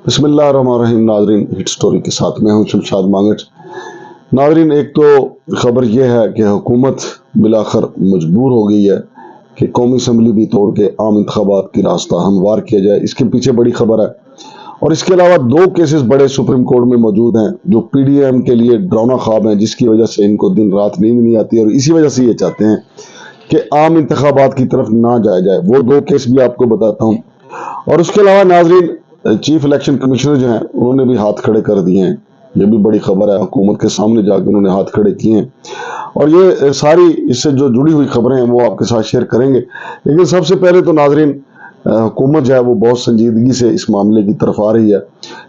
बिस्मिल्लाहिर्रहमानिर्रहीम। नाजरीन, hit story के साथ मैं हूं शमशाद मांगट। नाजरीन, एक तो खबर यह है कि हुकूमत बिलाखिर मजबूर हो गई है कि कौमी असम्बली भी तोड़ के आम इंतखाबात की रास्ता हमवार किया जाए। इसके पीछे बड़ी खबर है। और इसके अलावा दो केसेस बड़े सुप्रीम कोर्ट में मौजूद हैं जो PDM के लिए डरावना ख्वाब हैं, जिसकी वजह से इनको दिन रात नींद नहीं आती और इसी वजह से ये चाहते हैं कि आम इंतखाबात की तरफ ना जाया जाए। वो दो केस भी आपको बताता हूँ। और उसके अलावा नाजरीन, चीफ इलेक्शन कमिश्नर जो हैं उन्होंने भी हाथ खड़े कर दिए हैं। ये भी बड़ी खबर है, हुकूमत के सामने जाकर उन्होंने हाथ खड़े किए हैं। और ये सारी इससे जो जुड़ी हुई खबरें हैं वो आपके साथ शेयर करेंगे। लेकिन सबसे पहले तो नाजरीन, हुकूमत जो है वो बहुत संजीदगी से इस मामले की तरफ आ रही है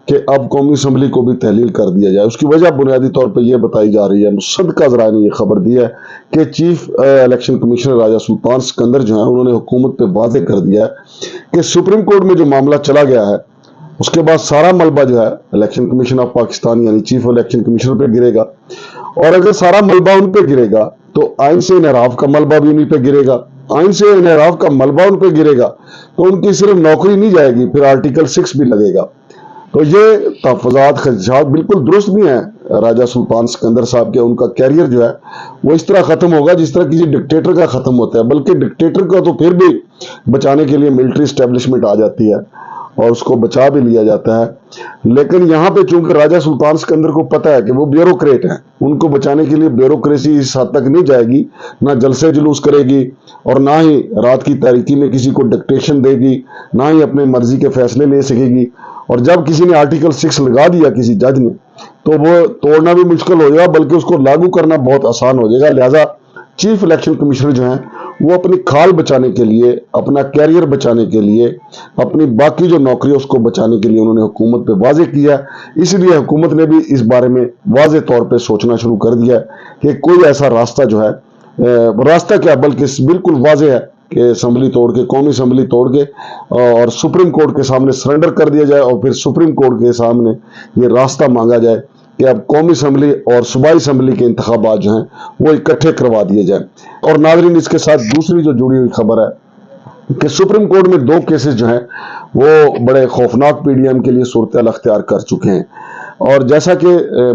कि अब कौमी असम्बली को भी तहलील कर दिया जाए। उसकी वजह बुनियादी तौर पर यह बताई जा रही है, मुसद्दका ज़राए ने यह खबर दी है कि चीफ इलेक्शन कमिश्नर राजा सुल्तान सिकंदर जो है उन्होंने हुकूमत पे वादे कर दिया है कि सुप्रीम कोर्ट में जो मामला चला गया है उसके बाद सारा मलबा जो है इलेक्शन कमीशन ऑफ पाकिस्तान यानी चीफ इलेक्शन कमिश्नर पे गिरेगा। और अगर सारा मलबा उन पे गिरेगा तो आइन से इनहराफ का मलबा भी उन्हीं पे गिरेगा। आइन से इनहराफ का मलबा उन पे गिरेगा तो उनकी सिर्फ नौकरी नहीं जाएगी, फिर आर्टिकल 6 भी लगेगा। तो ये तहफ़्फ़ुज़ात खदशात बिल्कुल दुरुस्त भी हैं राजा सुल्तान सिकंदर साहब के। उनका कैरियर जो है वो इस तरह खत्म होगा जिस तरह किसी डिक्टेटर का खत्म होता है, बल्कि डिक्टेटर का तो फिर भी बचाने के लिए मिलिट्री एस्टेब्लिशमेंट आ जाती है और उसको बचा भी लिया जाता है। लेकिन यहाँ पे चूंकि राजा सुल्तान सिकंदर को पता है कि वो ब्यूरोक्रेट हैं, उनको बचाने के लिए ब्यूरोक्रेसी इस हद तक नहीं जाएगी, ना जलसे जुलूस करेगी और ना ही रात की तारीकी में किसी को डिक्टेशन देगी, ना ही अपने मर्जी के फैसले ले सकेगी। और जब किसी ने आर्टिकल 6 लगा दिया किसी जज ने तो वो तोड़ना भी मुश्किल हो जाएगा, बल्कि उसको लागू करना बहुत आसान हो जाएगा। लिहाजा चीफ इलेक्शन कमिश्नर जो हैं वो अपनी खाल बचाने के लिए, अपना कैरियर बचाने के लिए, अपनी बाकी जो नौकरी है उसको बचाने के लिए उन्होंने हुकूमत पे वाजे किया है। इसलिए हुकूमत ने भी इस बारे में वाजे तौर पे सोचना शुरू कर दिया है कि कोई ऐसा रास्ता जो है, रास्ता क्या बल्कि बिल्कुल वाजे है कि असम्बली तोड़ के, कौमी असम्बली तोड़ के और सुप्रीम कोर्ट के सामने सरेंडर कर दिया जाए और फिर सुप्रीम कोर्ट के सामने ये रास्ता मांगा जाए कि अब कौमी असम्बली और सूबाई असम्बली के इंतखाबात जो हैं वो इकट्ठे करवा दिए जाए। और नाजरीन, इसके साथ दूसरी जो जुड़ी हुई खबर है कि सुप्रीम कोर्ट में दो केसेस जो हैं वो बड़े खौफनाक PDM के लिए सूरत अख्तियार कर चुके हैं। और जैसा कि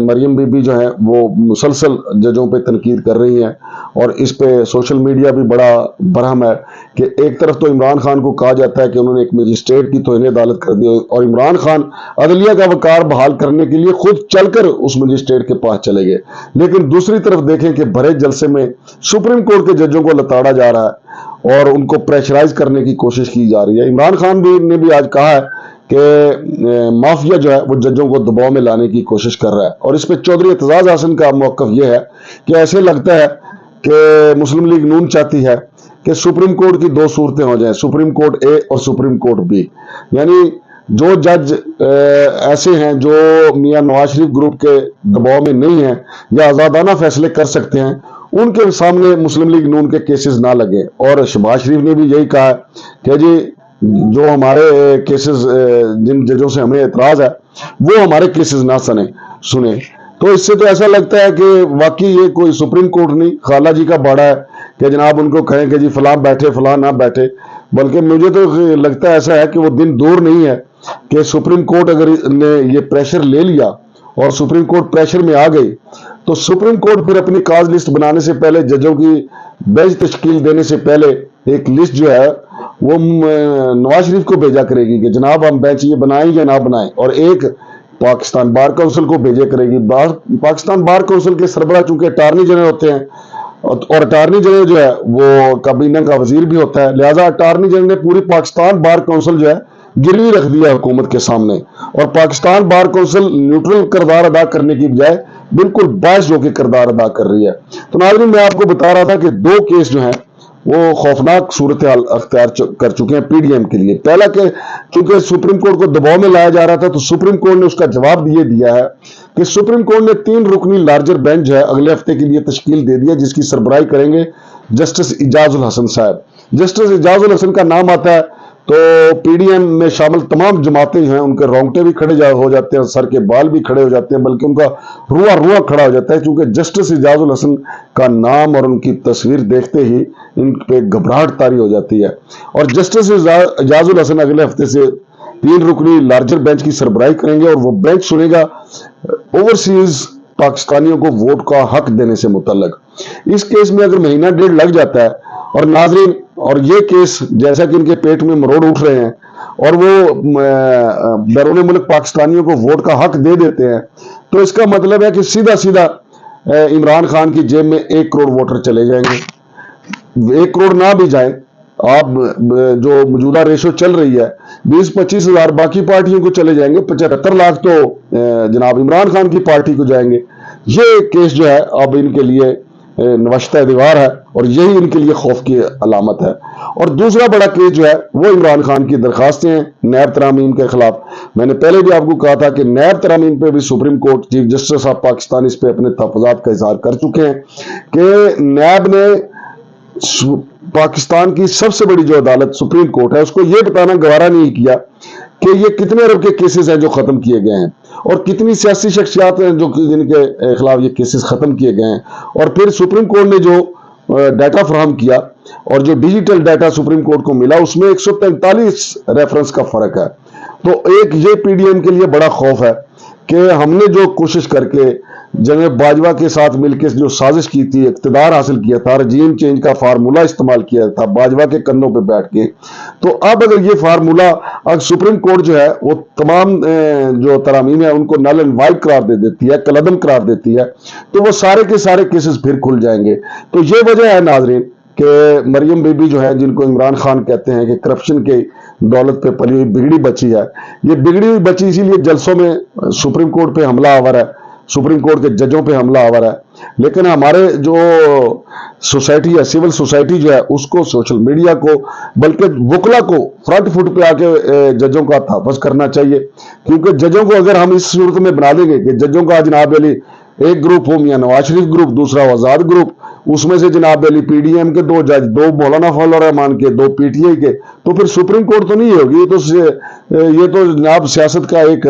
मरियम बीबी जो है वो मुसलसल जजों पे तनकीद कर रही हैं और इस पे सोशल मीडिया भी बड़ा बरहम है कि एक तरफ तो इमरान खान को कहा जाता है कि उन्होंने एक मजिस्ट्रेट की तौहीन अदालत कर दी और इमरान खान अदलिया का वकार बहाल करने के लिए खुद चलकर उस मजिस्ट्रेट के पास चले गए। लेकिन दूसरी तरफ देखें कि भरे जलसे में सुप्रीम कोर्ट के जजों को लताड़ा जा रहा है और उनको प्रेशराइज करने की कोशिश की जा रही है। इमरान खान ने भी आज कहा है कि माफिया जो है वो जजों को दबाव में लाने की कोशिश कर रहा है। और इस पे चौधरी एतजाज हसन का मौक़िफ़ ये है कि ऐसे लगता है कि मुस्लिम लीग नून चाहती है कि सुप्रीम कोर्ट की दो सूरतें हो जाएं, सुप्रीम कोर्ट A और सुप्रीम कोर्ट B। यानी जो जज ऐसे हैं जो मियां नवाज शरीफ ग्रुप के दबाव में नहीं है या आज़ादाना फैसले कर सकते हैं, उनके सामने मुस्लिम लीग नून के केसेस ना लगे। और शहबाज शरीफ ने भी यही कहा कि जी जो हमारे केसेस, जिन जजों से हमें एतराज है वो हमारे केसेस ना सुने। तो इससे तो ऐसा लगता है कि वाकई ये कोई सुप्रीम कोर्ट नहीं, खाला जी का बाड़ा है कि जनाब उनको कहें कि जी फलां बैठे फलां ना बैठे। बल्कि मुझे तो लगता है ऐसा है कि वो दिन दूर नहीं है कि सुप्रीम कोर्ट अगर ने ये प्रेशर ले लिया और सुप्रीम कोर्ट प्रेशर में आ गई तो सुप्रीम कोर्ट फिर अपनी काज लिस्ट बनाने से पहले, जजों की बेंच तश्कील देने से पहले एक लिस्ट जो है वो नवाज शरीफ को भेजा करेगी कि जनाब हम बेंच ये बनाएं या ना बनाएं, और एक पाकिस्तान बार काउंसिल को भेजा करेगी। पाकिस्तान बार काउंसिल के सरबराह चूंकि अटार्नी जनरल होते हैं और अटार्नी जनरल जो है वो काबीना का वजीर भी होता है, लिहाजा अटार्नी जनरल ने पूरी पाकिस्तान बार काउंसिल जो है गिरवी रख दिया हुकूमत के सामने। और पाकिस्तान बार काउंसिल न्यूट्रल किरदार अदा करने की बजाय बिल्कुल बायस होकर किरदार अदा कर रही है। तो नाज़रीन, मैं आपको बता रहा था कि दो केस जो हैं वो खौफनाक सूरत अख्तियार कर चुके हैं PDM के लिए। पहला कि चूंकि सुप्रीम कोर्ट को दबाव में लाया जा रहा था तो सुप्रीम कोर्ट ने उसका जवाब ये दिया है कि सुप्रीम कोर्ट ने 3 रुकनी लार्जर बेंच जो है अगले हफ्ते के लिए तश्कील दे दिया, जिसकी सरबराही करेंगे जस्टिस इजाजुल हसन साहब। जस्टिस इजाजुल हसन का नाम आता है तो PDM में शामिल तमाम जमातें हैं उनके रोंगटे भी खड़े हो जाते हैं, सर के बाल भी खड़े हो जाते हैं, बल्कि उनका रुआ खड़ा हो जाता है, क्योंकि जस्टिस इजाजुल हसन का नाम और उनकी तस्वीर देखते ही इन पे घबराहट तारी हो जाती है। और जस्टिस इजाजुल हसन अगले हफ्ते से 3 रुकनी लार्जर बेंच की सरबराही करेंगे और वो बेंच सुनेगा ओवरसीज पाकिस्तानियों को वोट का हक देने से मुतल्लक। इस केस में अगर महीना डेढ़ लग जाता है और नाजरीन, और ये केस जैसा कि इनके पेट में मरोड़ उठ रहे हैं और वो बैरून मुल्क पाकिस्तानियों को वोट का हक दे देते हैं, तो इसका मतलब है कि सीधा सीधा इमरान खान की जेब में 1 करोड़ वोटर चले जाएंगे। 1 करोड़ ना भी जाए, आप जो मौजूदा रेशो चल रही है 20-25 हजार बाकी पार्टियों को चले जाएंगे, 75 लाख तो जनाब इमरान खान की पार्टी को जाएंगे। ये केस जो है अब इनके लिए नवश्ता दीवार है और यही इनके लिए खौफ की अलामत है। और दूसरा बड़ा केस जो है वो इमरान खान की दरखास्तें हैं नैब तरामीम के खिलाफ। मैंने पहले भी आपको कहा था कि नैब तरामीम पे भी सुप्रीम कोर्ट चीफ जस्टिस साहब पाकिस्तान इस पे अपने तहफ़्फ़ुज़ात का इजहार कर चुके हैं कि नैब ने पाकिस्तान की सबसे बड़ी जो अदालत सुप्रीम कोर्ट है उसको ये बताना गवारा नहीं किया कि ये कितने अरब के केसेस हैं जो खत्म किए गए हैं और कितनी सियासी शख्सियात हैं जो जिनके खिलाफ ये केसेस खत्म किए गए हैं। और फिर सुप्रीम कोर्ट ने जो डाटा फराहम किया और जो डिजिटल डाटा सुप्रीम कोर्ट को मिला उसमें 143 रेफरेंस का फर्क है। तो एक ये पीडीएम के लिए बड़ा खौफ है कि हमने जो कोशिश करके जनरल बाजवा के साथ मिलकर जो साजिश की थी, इक़्तिदार हासिल किया था, रजीम चेंज का फार्मूला इस्तेमाल किया था बाजवा के कंधों पे बैठ के, तो अब अगर ये फार्मूला अगर सुप्रीम कोर्ट जो है वो तमाम जो तरामीम है उनको नल एंड वाइड करार दे देती है, कलअदम करार देती है, तो वो सारे के सारे केसेस फिर खुल जाएंगे। तो ये वजह है नाजरीन कि मरियम बीबी जो है, जिनको इमरान खान कहते हैं कि करप्शन के दौलत पे पली हुई बिगड़ी बची है, ये बिगड़ी हुई बची इसीलिए जलसों में सुप्रीम कोर्ट पे हमला आवर है, सुप्रीम कोर्ट के जजों पे हमला आवर है। लेकिन हमारे जो सोसाइटी है, सिविल सोसाइटी जो है, उसको, सोशल मीडिया को, बल्कि वकला को फ्रंट फुट पे आके जजों का तहफ़्फ़ुज़ करना चाहिए। क्योंकि जजों को अगर हम इस सूरत में बना देंगे कि जजों का जनाब अली एक ग्रुप हो मियां नवाज शरीफ ग्रुप, दूसरा आजाद ग्रुप, उसमें से जनाब अली पीडीएम के 2 जज, 2 मौलाना फजल रहमान के, 2 पीटीआई के, तो फिर सुप्रीम कोर्ट तो नहीं होगी। ये तो जनाब सियासत का एक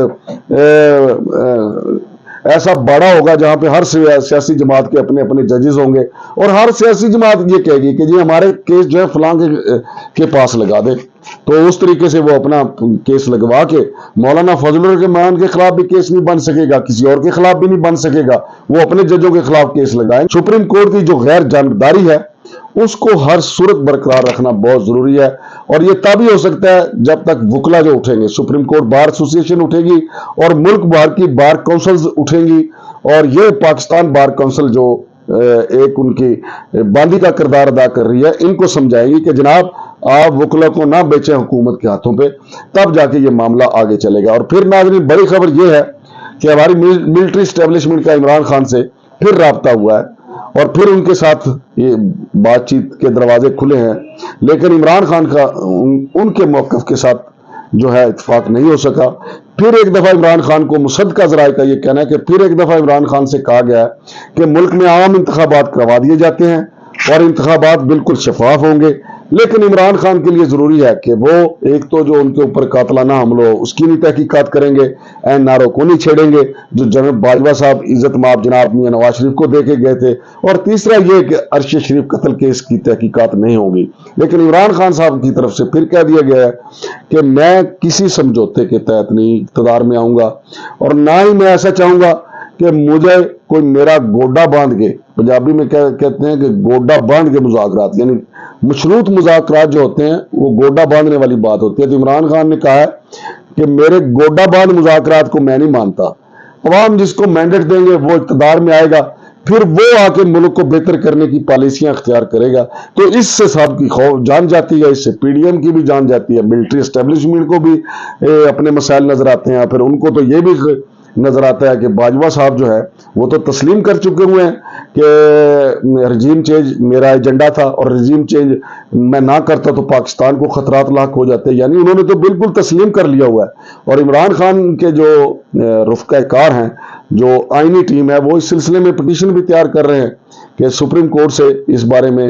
ऐसा बड़ा होगा जहां पे हर सियासी जमात के अपने अपने जजेस होंगे और हर सियासी जमात ये कहेगी कि जी हमारे केस जो है फलां के पास लगा दे। तो उस तरीके से वो अपना केस लगवा के मौलाना फजल रहमान के खिलाफ भी केस नहीं बन सकेगा, किसी और के खिलाफ भी नहीं बन सकेगा, वो अपने जजों के खिलाफ केस लगाएं। सुप्रीम कोर्ट की जो गैर जानबदारी है उसको हर सूरत बरकरार रखना बहुत जरूरी है और ये तभी हो सकता है जब तक वकला जो उठेंगे, सुप्रीम कोर्ट बार एसोसिएशन उठेगी और मुल्क भर की बार काउंसिल्स उठेंगी और ये पाकिस्तान बार काउंसिल जो एक उनकी बांदी का किरदार अदा कर रही है, इनको समझाएंगी कि जनाब आप वकला को ना बेचें हुकूमत के हाथों पे, तब जाके ये मामला आगे चलेगा। और फिर नाज़रीन बड़ी खबर ये है कि हमारी मिलिट्री एस्टेब्लिशमेंट का इमरान खान से फिर राब्ता हुआ है और फिर उनके साथ ये बातचीत के दरवाजे खुले हैं, लेकिन इमरान खान का उनके मौक़िफ़ के साथ जो है इत्तेफाक नहीं हो सका। फिर एक दफा इमरान खान को मुसद्दक़ा ज़राए का ये कहना है कि फिर एक दफा इमरान खान से कहा गया है कि मुल्क में आम इंतखाबात करवा दिए जाते हैं और इंतखाबात बिल्कुल शफाफ होंगे। लेकिन इमरान खान के लिए जरूरी है कि वो एक तो जो उनके ऊपर कातलाना हमला हो उसकी नहीं तहकीकात करेंगे, एनआरओ को नहीं छेड़ेंगे जो जनरल बाजवा साहब इज्जत माब जनाब मियां नवाज शरीफ को देके गए थे, और तीसरा ये कि अरशद शरीफ कत्ल केस की तहकीकात नहीं होगी। लेकिन इमरान खान साहब की तरफ से फिर कह दिया गया है कि मैं किसी समझौते के तहत नहीं इक़्तिदार में आऊंगा और ना ही मैं ऐसा चाहूंगा कि मुझे कोई मेरा गोडा बांध के, पंजाबी में कहते हैं कि गोडा बांध के मुज़ाकरात, यानी मशरूत मुज़ाकरात जो होते हैं वो गोडा बांधने वाली बात होती है। तो इमरान खान ने कहा है कि मेरे गोडा बांध मुज़ाकरात को मैं नहीं मानता, अवाम जिसको मैंडेट देंगे वो इक़्तिदार में आएगा, फिर वो आके मुल्क को बेहतर करने की पॉलिसियां अख्तियार करेगा। तो इससे साहब की खौफ जान जाती है, इससे पीडीएम की भी जान जाती है, मिलिट्री एस्टेब्लिशमेंट को भी अपने मसाइल नजर आते हैं, फिर उनको तो ये भी नजर आता है कि बाजवा साहब जो है वो तो तस्लीम कर चुके हुए हैं कि रजीम चेंज मेरा एजेंडा था और रजीम चेंज मैं ना करता तो पाकिस्तान को खतरात लाक हो जाते, यानी उन्होंने तो बिल्कुल तस्लीम कर लिया हुआ है। और इमरान खान के जो रुफ़क़ा कार हैं, जो आईनी टीम है, वो इस सिलसिले में पिटीशन भी तैयार कर रहे हैं कि सुप्रीम कोर्ट से इस बारे में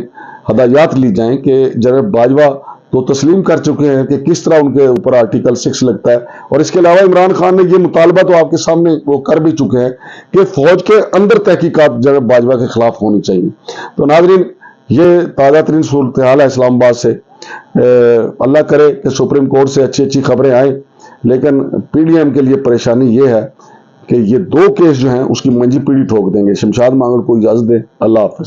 हदायत ली जाएं कि जनरल बाजवा तो तस्लीम कर चुके हैं कि किस तरह उनके ऊपर आर्टिकल 6 लगता है। और इसके अलावा इमरान खान ने ये मुतालबा तो आपके सामने वो कर भी चुके हैं कि फौज के अंदर तहकीकात जनरल बाजवा के खिलाफ होनी चाहिए। तो नाज़रीन ये ताज़ा तरीन सूरत हाल है इस्लामाबाद से। अल्लाह करे कि सुप्रीम कोर्ट से अच्छी अच्छी खबरें आएँ لیکن پی ڈی ایم کے لیے پریشانی یہ ہے کہ یہ 2 کیس جو ہیں اس کی منجی پیڑھی ٹھوک دیں گے۔ شمشاد مانگڑ کو اجازت دے، اللہ حافظ۔